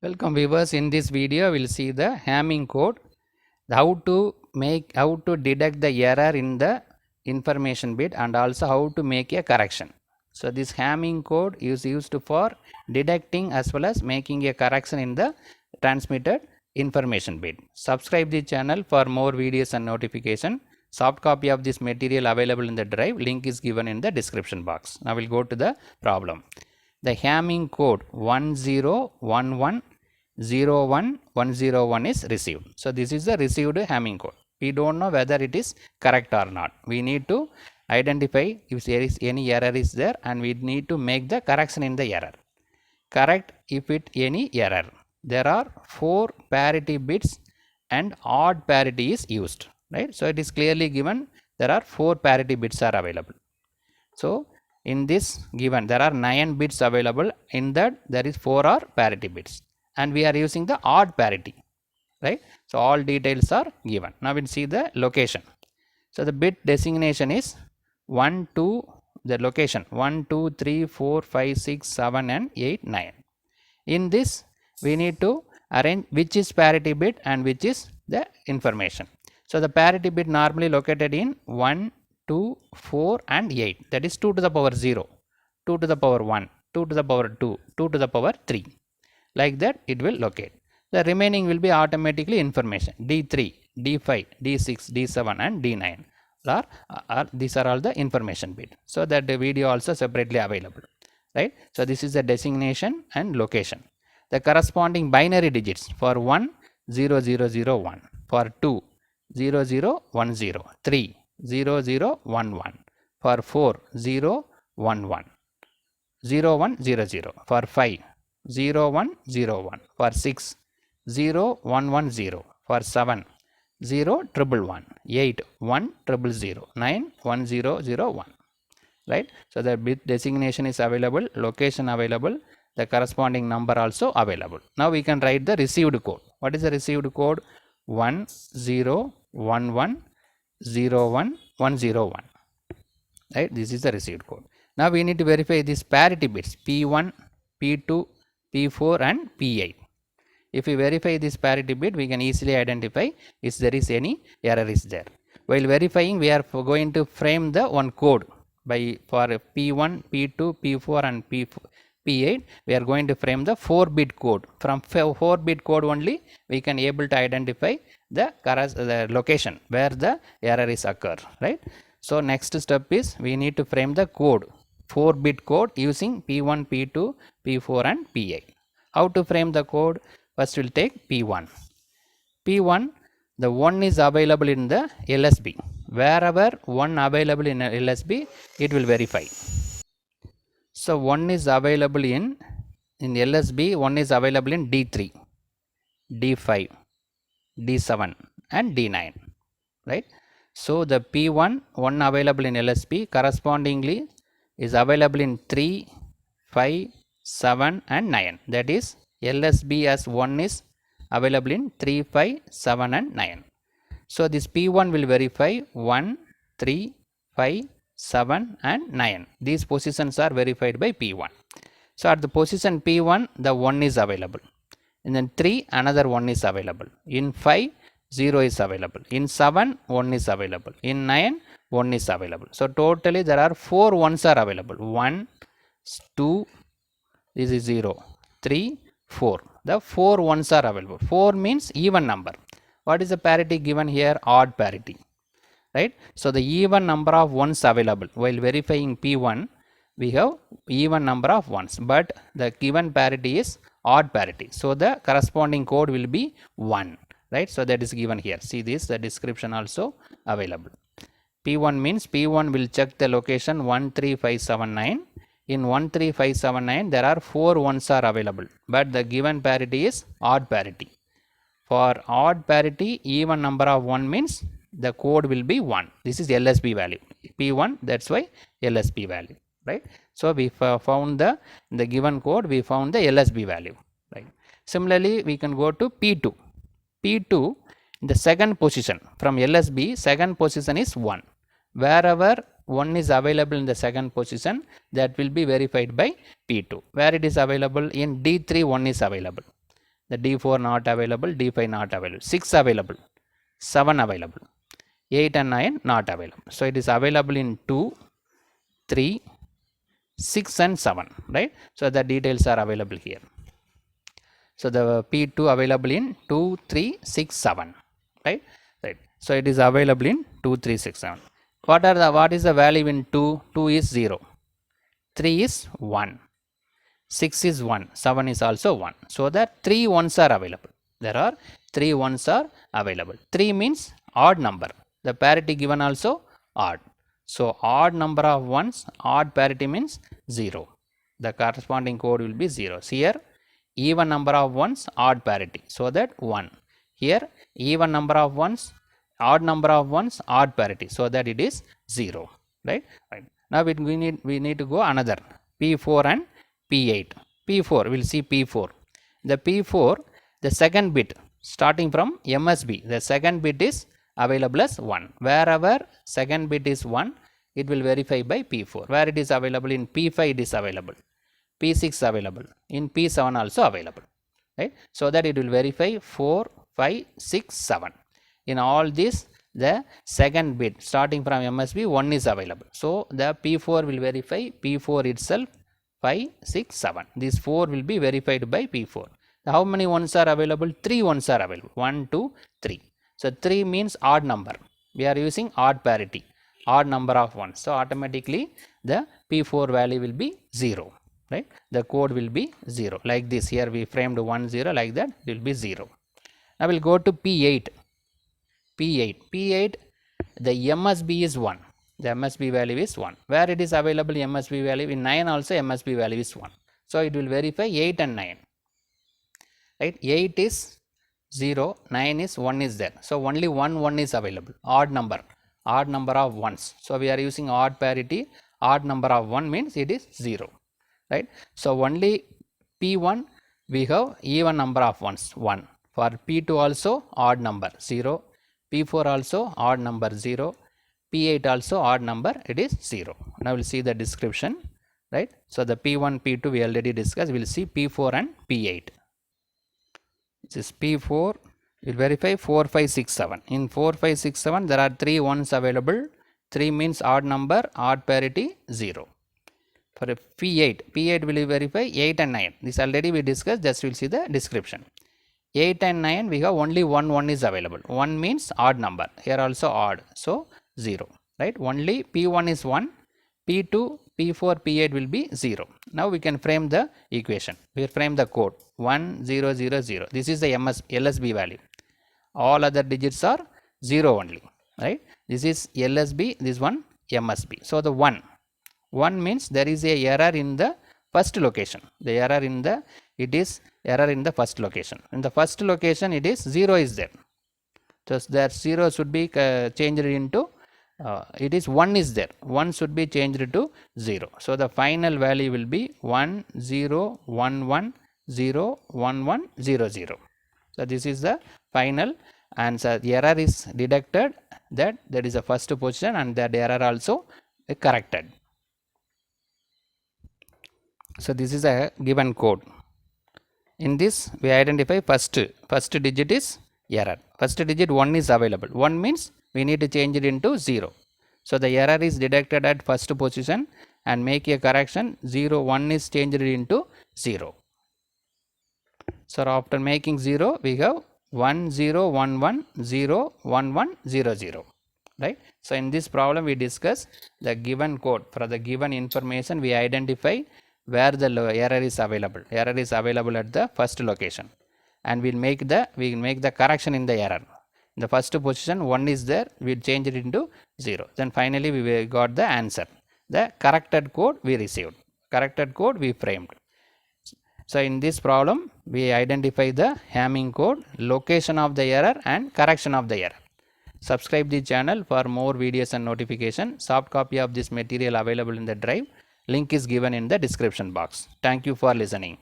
Welcome viewers. In this video we'll see the Hamming code, how to detect the error in the information bit and also how to make a correction. So this Hamming code is used for detecting as well as making a correction in the transmitted information bit. Subscribe the channel for more videos and notification. Soft copy of this material available in the drive. Link is given in the description box. Now we'll go to the problem. The Hamming code 10110101 is received. So this is the received Hamming code. We don't know whether it is correct or not. We need to identify if there is any error is there, and we need to make the correction in the error. Correct if it any error. There are 4 parity bits and odd parity is used, right? So it is clearly given there are 4 parity bits are available. So in this given there are 9 bits available, in that there is 4 are parity bits and we are using the odd parity, right? So all details are given. Now we'll see the location. So the bit designation is 1 2, the location 1 2 3 4 5 6 7 and 8 9. In this we need to arrange which is parity bit and which is the information. So the parity bit normally located in 1 2 4 and 8, that is 2 to the power 0, 2 to the power 1, 2 to the power 2, 2 to the power 3, like that it will locate. The remaining will be automatically information. D3, D5, D6, D7 and D9 these are all the information bit. So that the video also separately available, right? So this is the designation and location. The corresponding binary digits for 1 0 0 0 1, for 2 0 0 1 0, 3 0 0 1 1, for 4 0 1 1, 0 1 0 0, for 5 0 1 0 1, for 6 0 1 1 0, for 7 0 triple 1, 8 1 triple 0, 9 1 0 0 1, right? So the bit designation is available, location available, the corresponding number also available. Now we can write the received code. What is the received code? 1 0 1 1 0 1 1 0 1, right? This is the received code. Now we need to verify these parity bits P1, P2, P4 and P8. If we verify this parity bit, we can easily identify if there is any error is there. While verifying, we are going to frame the one code by for P1, P2, P4 and P8. We are going to frame the 4-bit code. From 4-bit code only, we can able to identify the location where the error is occur, right? So next step is we need to frame the code, 4-bit code using P1, P2, P4 and P8. How to frame the code? First we'll take P1. P1, the 1 is available in the LSB. Wherever 1 available in LSB, it will verify. So 1 is available in LSB, 1 is available in D3, D5, D7 and D9, right? So the P1, 1 available in LSB correspondingly is available in 3, 5, 7 and 9. That is LSB as 1 is available in 3, 5, 7 and 9. So this P1 will verify 1, 3, 5, 7 and 9. These positions are verified by P1. So at the position P1, the 1 is available. And then 3, another 1 is available. In 5, 0 is available. In 7, 1 is available. In 9, 1 is available. So totally there are 4 1s are available. 1, 2, this is 0, 3, 4. The 4 1s are available. 4 means even number. What is the parity given here? Odd parity, right? So the even number of 1s available. While verifying P1, we have even number of 1s, but the given parity is odd parity. So the corresponding code will be 1, right? So that is given here. See this, the description also available. P1 means P1 will check the location 13579. In 13579 there are 4 1s are available, but the given parity is odd parity. For odd parity, even number of 1 means the code will be 1. This is LSB value. P1, that's why LSB value, right? So we found the given code, we found the LSB value, right? Similarly, we can go to P2. P2 in the second position from LSB, second position is 1. Wherever 1 is available in the second position, that will be verified by P2. Where it is available in D3, 1 is available. The D4 not available, D5 not available, 6 available, 7 available, 8 and 9 not available. So it is available in 2, 3, 6 and 7, right? So the details are available here. So the P2 available in 2, 3, 6, 7, right? Right. So it is available in 2, 3, 6, 7. What is the value in 2? 2 is 0. 3 is 1. 6 is 1. 7 is also 1. So that 3 ones are available. There are 3 ones are available. 3 means odd number. The parity given also odd. So odd number of ones, odd parity means 0. The corresponding code will be 0. So here even number of ones, odd parity. So that 1. Here even number of ones, odd number of ones, odd parity. So that it is 0. Right? Now we need to go another P4 and P8. P4, we'll see P4. The P4, the second bit starting from MSB, the second bit is available as 1. Wherever second bit is 1, it will verify by P4. Where it is available in P5, it is available. P6 available. In P7 also available. Right? So that it will verify 4, 5, 6, 7. In all this, the second bit starting from MSB 1 is available. So the P4 will verify P4 itself 5, 6, 7. These 4 will be verified by P4. How many ones are available? 3 ones are available. 1, 2, 3. So 3 means odd number. We are using odd parity, odd number of ones. So automatically the P4 value will be 0. Right? The code will be 0. Like this, here we framed 1, 0, like that it will be 0. Now we'll go to P8. P8, the MSB is 1. The MSB value is 1. Where it is available MSB value? In 9 also MSB value is 1. So it will verify 8 and 9. Right? 8 is 0, 9 is 1 is there. So only 1 is available. Odd number of ones. So we are using odd parity. Odd number of 1 means it is 0. Right? So only P1 we have even number of ones 1. For P2 also odd number 0. P4 also odd number 0. P8 also odd number, it is 0. Now we'll see the description. Right? So the P1, P2 we already discussed. We'll see P4 and P8. This is P4. We'll verify 4, 5, 6, 7. In 4, 5, 6, 7 there are 3 ones available. 3 means odd number, odd parity 0. For a P8 will verify 8 and 9. This already we discussed, just we'll see the description. 8 and 9 we have only 1 is available. 1 means odd number. Here also odd. So 0. Right? Only P1 is 1. P2, P4, P8 will be 0. Now we can frame the equation. We frame the code 1, 0, 0, 0. This is the LSB value. All other digits are 0 only. Right? This is LSB, this one MSB. So the 1 means there is a error in the first location. The error in the first location. In the first location it is 0 is there. So that 0 should be changed into it is 1 is there. 1 should be changed to 0. So the final value will be 1, 0, 1, 1, 0, 1, 1, 0, 0. So this is the final answer. The error is detected, that is the first position, and that error also corrected. So this is a given code. In this we identify first digit is error. First digit 1 is available. 1 means we need to change it into 0. So the error is detected at first position and make a correction. 0, 1 is changed into 0. So after making 0 we have 1, 0, 1, 1, 0, 1, 1, 0, 0. Right? So in this problem we discuss the given code. For the given information we identify where the error is available. Error is available at the first location, and we will make the correction in the error. In the first position 1 is there, we will change it into 0. Then finally we got the answer. The corrected code we received. Corrected code we framed. So in this problem we identify the Hamming code, location of the error and correction of the error. Subscribe the channel for more videos and notification. Soft copy of this material available in the drive. Link is given in the description box. Thank you for listening.